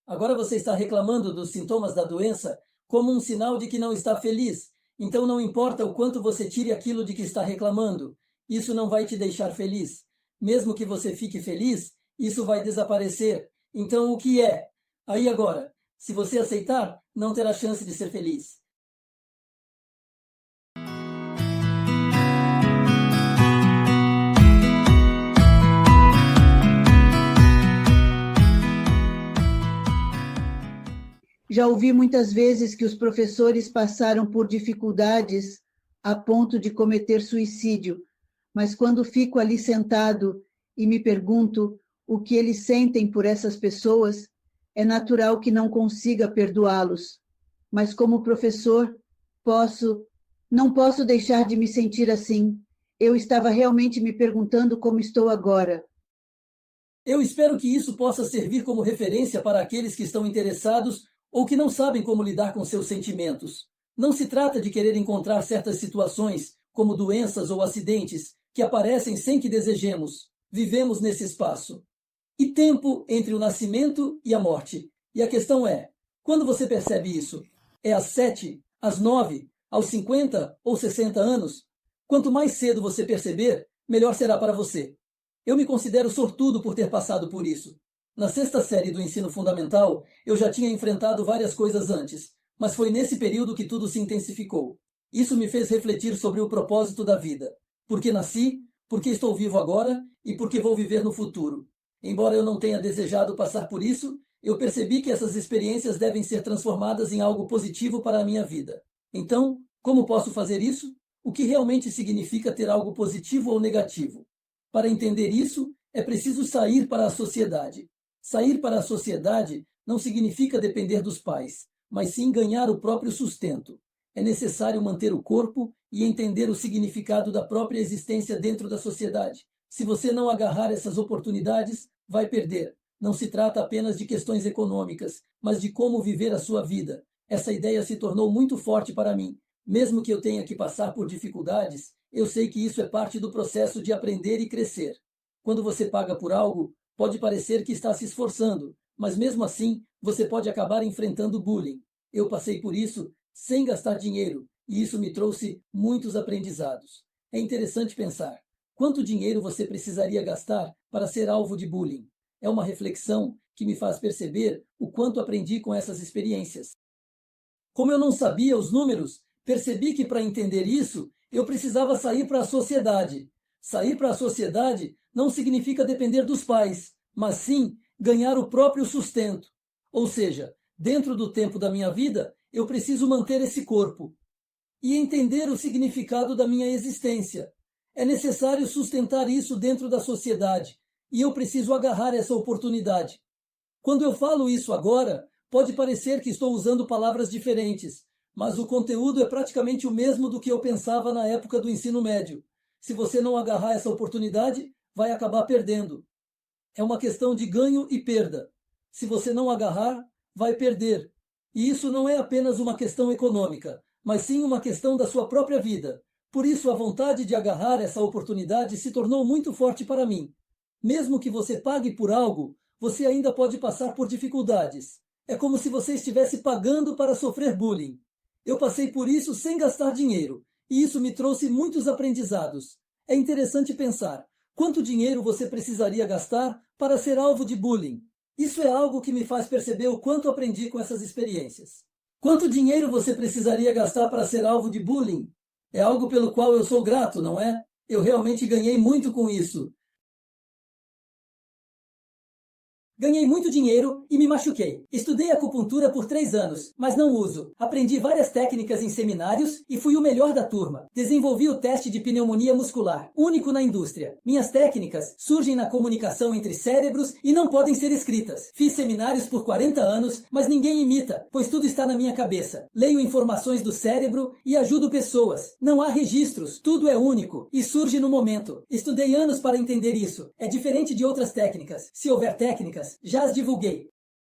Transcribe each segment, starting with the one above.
Agora você está reclamando dos sintomas da doença como um sinal de que não está feliz. Então não importa o quanto você tire aquilo de que está reclamando, isso não vai te deixar feliz. Mesmo que você fique feliz, isso vai desaparecer. Então o que é? Aí agora, se você aceitar, não terá chance de ser feliz. Já ouvi muitas vezes que os professores passaram por dificuldades a ponto de cometer suicídio, mas quando fico ali sentado e me pergunto o que eles sentem por essas pessoas, é natural que não consiga perdoá-los. Mas como professor, não posso deixar de me sentir assim. Eu estava realmente me perguntando como estou agora. Eu espero que isso possa servir como referência para aqueles que estão interessados ou que não sabem como lidar com seus sentimentos. Não se trata de querer encontrar certas situações, como doenças ou acidentes, que aparecem sem que desejemos. Vivemos nesse espaço. E tempo entre o nascimento e a morte. E a questão é, quando você percebe isso? É às 7, às 9, aos 50 ou 60 anos? Quanto mais cedo você perceber, melhor será para você. Eu me considero sortudo por ter passado por isso. Na sexta série do ensino fundamental, eu já tinha enfrentado várias coisas antes, mas foi nesse período que tudo se intensificou. Isso me fez refletir sobre o propósito da vida. Por que nasci, por que estou vivo agora e por que vou viver no futuro. Embora eu não tenha desejado passar por isso, eu percebi que essas experiências devem ser transformadas em algo positivo para a minha vida. Então, como posso fazer isso? O que realmente significa ter algo positivo ou negativo? Para entender isso, é preciso sair para a sociedade. Sair para a sociedade não significa depender dos pais, mas sim ganhar o próprio sustento. É necessário manter o corpo e entender o significado da própria existência dentro da sociedade. Se você não agarrar essas oportunidades, vai perder. Não se trata apenas de questões econômicas, mas de como viver a sua vida. Essa ideia se tornou muito forte para mim. Mesmo que eu tenha que passar por dificuldades, eu sei que isso é parte do processo de aprender e crescer. Quando você paga por algo, pode parecer que está se esforçando, mas mesmo assim, você pode acabar enfrentando bullying. Eu passei por isso sem gastar dinheiro, e isso me trouxe muitos aprendizados. É interessante pensar, quanto dinheiro você precisaria gastar para ser alvo de bullying? É uma reflexão que me faz perceber o quanto aprendi com essas experiências. Como eu não sabia os números, percebi que para entender isso, eu precisava sair para a sociedade. Sair para a sociedade não significa depender dos pais, mas sim ganhar o próprio sustento. Ou seja, dentro do tempo da minha vida, eu preciso manter esse corpo e entender o significado da minha existência. É necessário sustentar isso dentro da sociedade e eu preciso agarrar essa oportunidade. Quando eu falo isso agora, pode parecer que estou usando palavras diferentes, mas o conteúdo é praticamente o mesmo do que eu pensava na época do ensino médio. Se você não agarrar essa oportunidade, vai acabar perdendo. É uma questão de ganho e perda. Se você não agarrar, vai perder. E isso não é apenas uma questão econômica, mas sim uma questão da sua própria vida. Por isso, a vontade de agarrar essa oportunidade se tornou muito forte para mim. Mesmo que você pague por algo, você ainda pode passar por dificuldades. É como se você estivesse pagando para sofrer bullying. Eu passei por isso sem gastar dinheiro, e isso me trouxe muitos aprendizados. É interessante pensar, quanto dinheiro você precisaria gastar para ser alvo de bullying? Isso é algo que me faz perceber o quanto aprendi com essas experiências. Quanto dinheiro você precisaria gastar para ser alvo de bullying? É algo pelo qual eu sou grato, não é? Eu realmente ganhei muito com isso. Ganhei muito dinheiro e me machuquei. Estudei acupuntura por 3 anos, mas não uso. Aprendi várias técnicas em seminários e fui o melhor da turma. Desenvolvi o teste de pneumonia muscular, único na indústria. Minhas técnicas surgem na comunicação entre cérebros e não podem ser escritas. Fiz seminários por 40 anos, mas ninguém imita, pois tudo está na minha cabeça. Leio informações do cérebro e ajudo pessoas. Não há registros, tudo é único e surge no momento. Estudei anos para entender isso. É diferente de outras técnicas. Se houver técnicas, já as divulguei.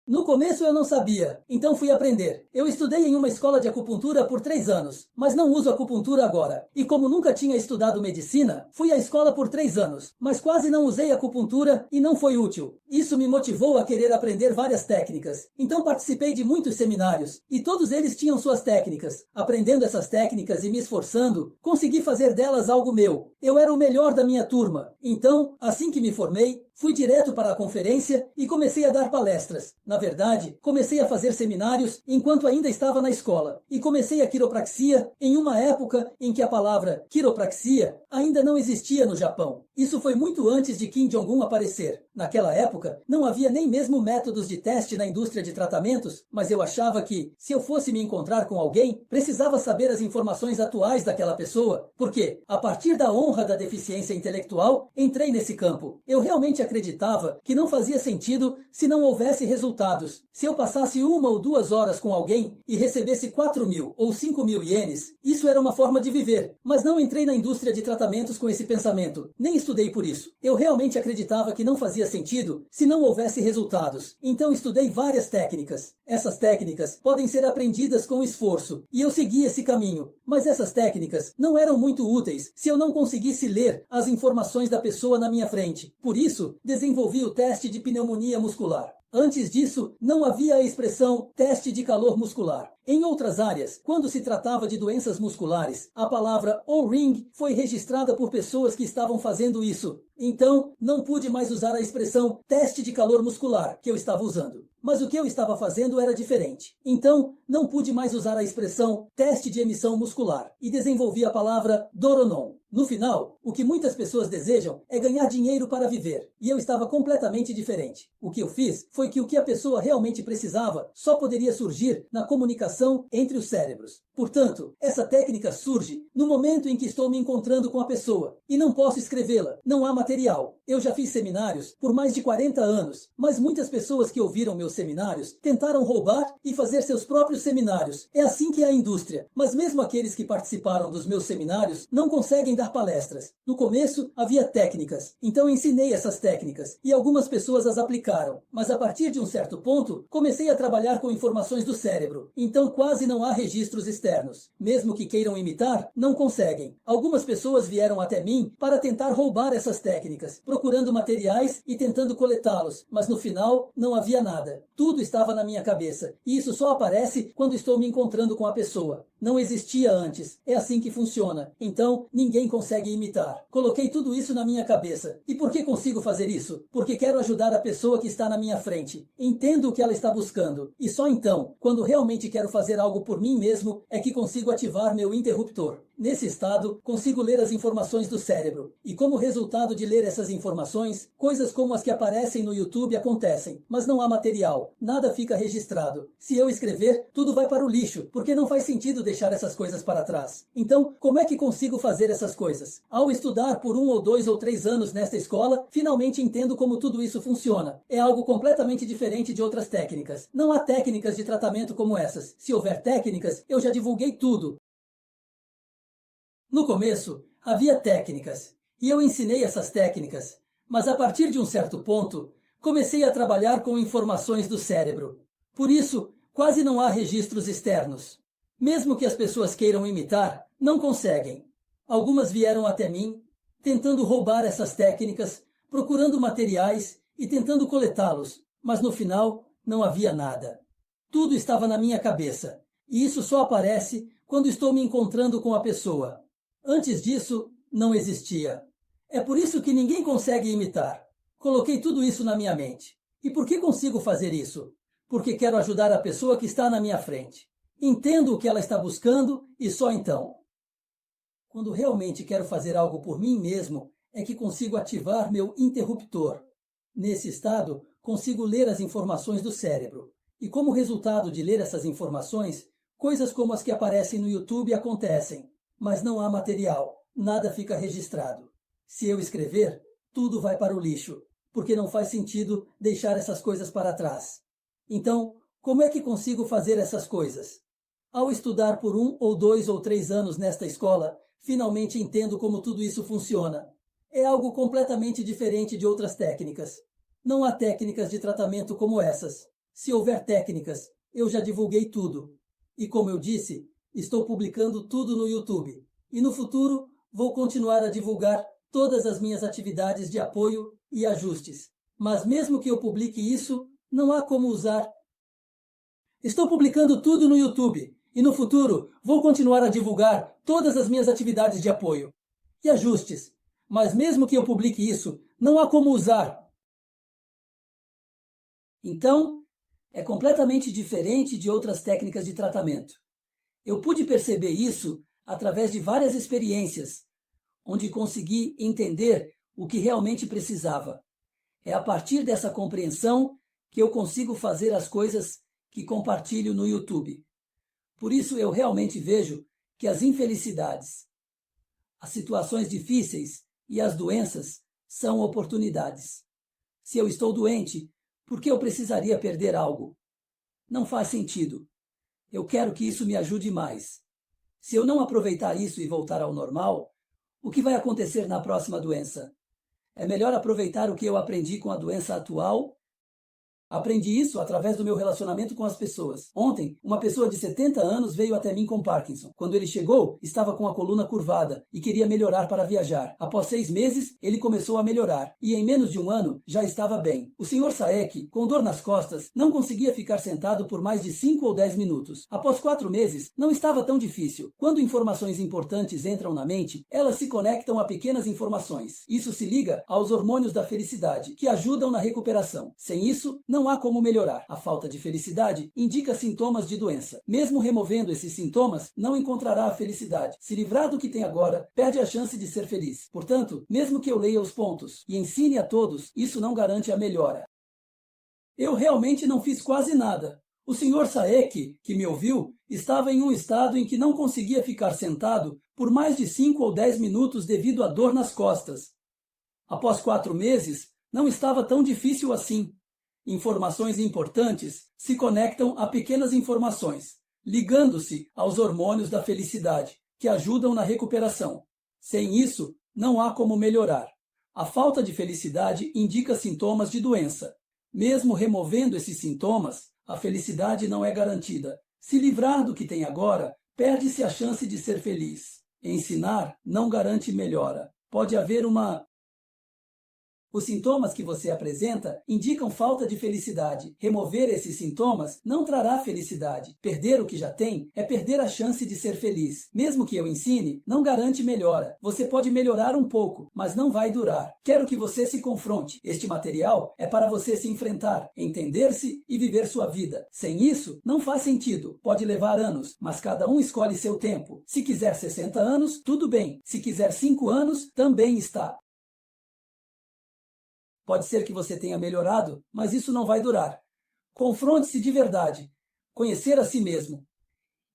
No começo eu não sabia, então fui aprender. Eu estudei em uma escola de acupuntura por 3 anos, mas não uso acupuntura agora. E como nunca tinha estudado medicina, fui à escola por 3 anos, mas quase não usei acupuntura e não foi útil. Isso me motivou a querer aprender várias técnicas. Então participei de muitos seminários, e todos eles tinham suas técnicas. Aprendendo essas técnicas e me esforçando, consegui fazer delas algo meu. Eu era o melhor da minha turma. Então, assim que me formei, fui direto para a conferência e comecei a dar palestras. Na verdade, comecei a fazer seminários enquanto ainda estava na escola. E comecei a quiropraxia em uma época em que a palavra quiropraxia ainda não existia no Japão. Isso foi muito antes de Kim Jong-un aparecer. Naquela época, não havia nem mesmo métodos de teste na indústria de tratamentos, mas eu achava que, se eu fosse me encontrar com alguém, precisava saber as informações atuais daquela pessoa, porque, a partir da honra da deficiência intelectual, entrei nesse campo. Eu realmente acreditava que não fazia sentido se não houvesse resultados. Se eu passasse 1 ou 2 horas com alguém e recebesse 4.000 ou 5.000 ienes, isso era uma forma de viver. Mas não entrei na indústria de tratamentos com esse pensamento. Nem estudei por isso. Eu realmente acreditava que não fazia sentido se não houvesse resultados. Então estudei várias técnicas. Essas técnicas podem ser aprendidas com esforço, e eu segui esse caminho. Mas essas técnicas não eram muito úteis se eu não conseguisse ler as informações da pessoa na minha frente. Por isso, desenvolvi o teste de pneumonia muscular. Antes disso, não havia a expressão teste de calor muscular. Em outras áreas, quando se tratava de doenças musculares, a palavra O-ring foi registrada por pessoas que estavam fazendo isso. Então, não pude mais usar a expressão teste de calor muscular que eu estava usando. Mas o que eu estava fazendo era diferente. Então, não pude mais usar a expressão teste de emissão muscular e desenvolvi a palavra Doronon. No final, o que muitas pessoas desejam é ganhar dinheiro para viver, e eu estava completamente diferente. O que eu fiz foi que o que a pessoa realmente precisava só poderia surgir na comunicação entre os cérebros. Portanto, essa técnica surge no momento em que estou me encontrando com a pessoa, e não posso escrevê-la, não há material. Eu já fiz seminários por mais de 40 anos, mas muitas pessoas que ouviram meus seminários tentaram roubar e fazer seus próprios seminários. É assim que é a indústria. Mas mesmo aqueles que participaram dos meus seminários não conseguem dar palestras. No começo havia técnicas, então ensinei essas técnicas e algumas pessoas as aplicaram. Mas a partir de um certo ponto, comecei a trabalhar com informações do cérebro, então quase não há registros externos. Mesmo que queiram imitar, não conseguem. Algumas pessoas vieram até mim para tentar roubar essas técnicas, procurando materiais e tentando coletá-los, mas no final não havia nada. Tudo estava na minha cabeça, e isso só aparece quando estou me encontrando com a pessoa. Não existia antes. É assim que funciona. Então, ninguém consegue imitar. Coloquei tudo isso na minha cabeça. E por que consigo fazer isso? Porque quero ajudar a pessoa que está na minha frente. Entendo o que ela está buscando. E só então, quando realmente quero fazer algo por mim mesmo, é que consigo ativar meu interruptor. Nesse estado, consigo ler as informações do cérebro. E como resultado de ler essas informações, coisas como as que aparecem no YouTube acontecem. Mas não há material. Nada fica registrado. Se eu escrever, tudo vai para o lixo, porque não faz sentido deixar essas coisas para trás. Então, como é que consigo fazer essas coisas? Ao estudar por 1 ou 2 ou 3 anos nesta escola, finalmente entendo como tudo isso funciona. É algo completamente diferente de outras técnicas. Não há técnicas de tratamento como essas. Se houver técnicas, eu já divulguei tudo. No começo, havia técnicas, e eu ensinei essas técnicas, mas a partir de um certo ponto, comecei a trabalhar com informações do cérebro. Por isso, quase não há registros externos. Mesmo que as pessoas queiram imitar, não conseguem. Algumas vieram até mim, tentando roubar essas técnicas, procurando materiais e tentando coletá-los, mas no final não havia nada. Tudo estava na minha cabeça, e isso só aparece quando estou me encontrando com a pessoa. Antes disso, não existia. É por isso que ninguém consegue imitar. Coloquei tudo isso na minha mente. E por que consigo fazer isso? Porque quero ajudar a pessoa que está na minha frente. Entendo o que ela está buscando e só então. Quando realmente quero fazer algo por mim mesmo, é que consigo ativar meu interruptor. Nesse estado, consigo ler as informações do cérebro. E como resultado de ler essas informações, coisas como as que aparecem no YouTube acontecem. Mas não há material, nada fica registrado. Se eu escrever, tudo vai para o lixo, porque não faz sentido deixar essas coisas para trás. Então, como é que consigo fazer essas coisas? Ao estudar por 1 ou 2 ou 3 anos nesta escola, finalmente entendo como tudo isso funciona. É algo completamente diferente de outras técnicas. Não há técnicas de tratamento como essas. Se houver técnicas, eu já divulguei tudo. E como eu disse, estou publicando tudo no YouTube. E no futuro, vou continuar a divulgar todas as minhas atividades de apoio e ajustes. Mas mesmo que eu publique isso, não há como usar. Estou publicando tudo no YouTube. E no futuro, vou continuar a divulgar todas as minhas atividades de apoio e ajustes. Mas mesmo que eu publique isso, não há como usar. Então, é completamente diferente de outras técnicas de tratamento. Eu pude perceber isso através de várias experiências, onde consegui entender o que realmente precisava. É a partir dessa compreensão que eu consigo fazer as coisas que compartilho no YouTube. Por isso eu realmente vejo que as infelicidades, as situações difíceis e as doenças são oportunidades. Se eu estou doente, por que eu precisaria perder algo? Não faz sentido. Eu quero que isso me ajude mais. Se eu não aproveitar isso e voltar ao normal, o que vai acontecer na próxima doença? É melhor aproveitar o que eu aprendi com a doença atual. Aprendi isso através do meu relacionamento com as pessoas. Ontem, uma pessoa de 70 anos veio até mim com Parkinson. Quando ele chegou, estava com a coluna curvada e queria melhorar para viajar. Após 6 meses, ele começou a melhorar e em menos de um ano já estava bem. O Sr. Saek, com dor nas costas, não conseguia ficar sentado por mais de 5 ou 10 minutos. Após 4 meses, não estava tão difícil. Quando informações importantes entram na mente, elas se conectam a pequenas informações. Isso se liga aos hormônios da felicidade, que ajudam na recuperação. Sem isso, não há como melhorar. A falta de felicidade indica sintomas de doença. Mesmo removendo esses sintomas, não encontrará a felicidade. Se livrar do que tem agora, perde a chance de ser feliz. Portanto, mesmo que eu leia os pontos e ensine a todos, isso não garante a melhora. Eu realmente não fiz quase nada. O Sr. Saek, que me ouviu, estava em um estado em que não conseguia ficar sentado por mais de 5 ou 10 minutos devido à dor nas costas. Após 4 meses, não estava tão difícil assim. Informações importantes se conectam a pequenas informações, ligando-se aos hormônios da felicidade, que ajudam na recuperação. Sem isso, não há como melhorar. A falta de felicidade indica sintomas de doença. Mesmo removendo esses sintomas, a felicidade não é garantida. Se livrar do que tem agora, perde-se a chance de ser feliz. Ensinar não garante melhora. Pode haver uma... Os sintomas que você apresenta indicam falta de felicidade. Remover esses sintomas não trará felicidade. Perder o que já tem é perder a chance de ser feliz. Mesmo que eu ensine, não garante melhora. Você pode melhorar um pouco, mas não vai durar. Quero que você se confronte. Este material é para você se enfrentar, entender-se e viver sua vida. Sem isso, não faz sentido. Pode levar anos, mas cada um escolhe seu tempo. Se quiser 60 anos, tudo bem. Se quiser 5 anos, também está. Pode ser que você tenha melhorado, mas isso não vai durar. Confronte-se de verdade. Conhecer a si mesmo.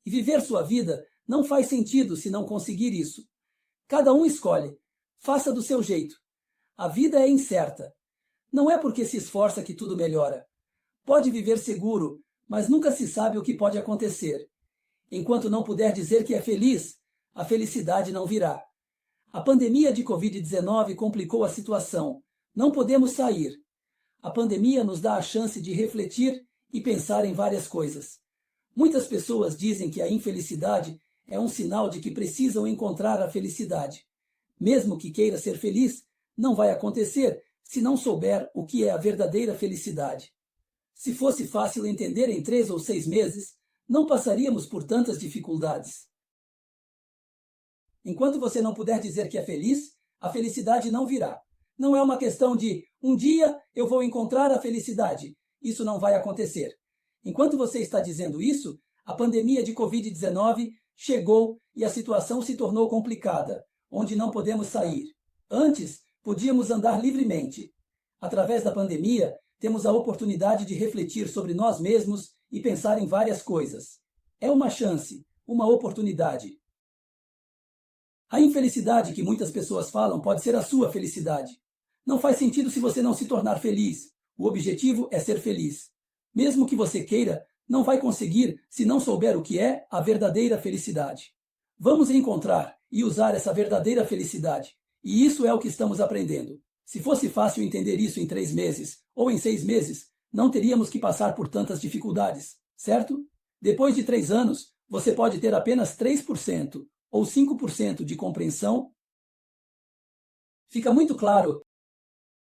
E viver sua vida não faz sentido se não conseguir isso. Cada um escolhe. Faça do seu jeito. A vida é incerta. Não é porque se esforça que tudo melhora. Pode viver seguro, mas nunca se sabe o que pode acontecer. Enquanto não puder dizer que é feliz, a felicidade não virá. A pandemia de Covid-19 complicou a situação. Não podemos sair. A pandemia nos dá a chance de refletir e pensar em várias coisas. Muitas pessoas dizem que a infelicidade é um sinal de que precisam encontrar a felicidade. Mesmo que queira ser feliz, não vai acontecer se não souber o que é a verdadeira felicidade. Se fosse fácil entender em 3 ou 6 meses, não passaríamos por tantas dificuldades. Enquanto você não puder dizer que é feliz, a felicidade não virá. Não é uma questão de um dia eu vou encontrar a felicidade. Isso não vai acontecer. Enquanto você está dizendo isso, a pandemia de Covid-19 chegou e a situação se tornou complicada, onde não podemos sair. Antes, podíamos andar livremente. Através da pandemia, temos a oportunidade de refletir sobre nós mesmos e pensar em várias coisas. É uma chance, uma oportunidade. A infelicidade que muitas pessoas falam pode ser a sua felicidade. Não faz sentido se você não se tornar feliz. O objetivo é ser feliz. Mesmo que você queira, não vai conseguir se não souber o que é a verdadeira felicidade. Vamos encontrar e usar essa verdadeira felicidade. E isso é o que estamos aprendendo. Se fosse fácil entender isso em 3 meses ou em 6 meses, não teríamos que passar por tantas dificuldades, certo? Depois de 3 anos, você pode ter apenas 3% ou 5% de compreensão. Fica muito claro.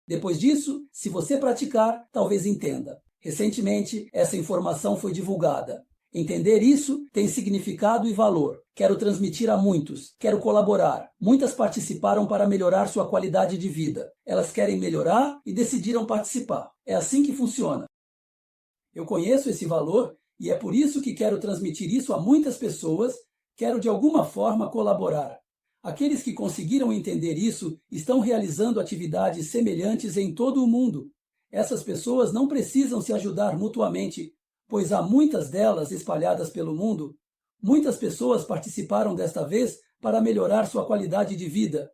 Depois disso, se você praticar, talvez entenda. Recentemente, essa informação foi divulgada. Entender isso tem significado e valor. Quero transmitir a muitos. Quero colaborar. Muitas participaram para melhorar sua qualidade de vida. Elas querem melhorar e decidiram participar. É assim que funciona. Eu conheço esse valor e é por isso que quero transmitir isso a muitas pessoas. Quero de alguma forma colaborar. Aqueles que conseguiram entender isso estão realizando atividades semelhantes em todo o mundo. Essas pessoas não precisam se ajudar mutuamente, pois há muitas delas espalhadas pelo mundo. Muitas pessoas participaram desta vez para melhorar sua qualidade de vida.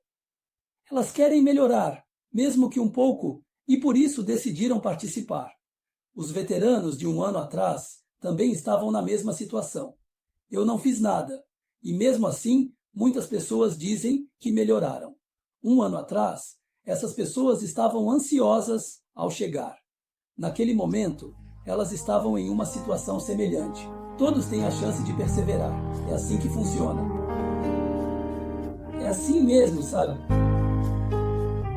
Elas querem melhorar, mesmo que um pouco, e por isso decidiram participar. Os veteranos de um ano atrás também estavam na mesma situação. Eu não fiz nada, e mesmo assim, muitas pessoas dizem que melhoraram. Um ano atrás, essas pessoas estavam ansiosas ao chegar. Naquele momento, elas estavam em uma situação semelhante. Todos têm a chance de perseverar. É assim que funciona. É assim mesmo, sabe?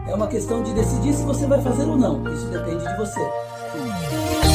É uma questão de decidir se você vai fazer ou não. Isso depende de você.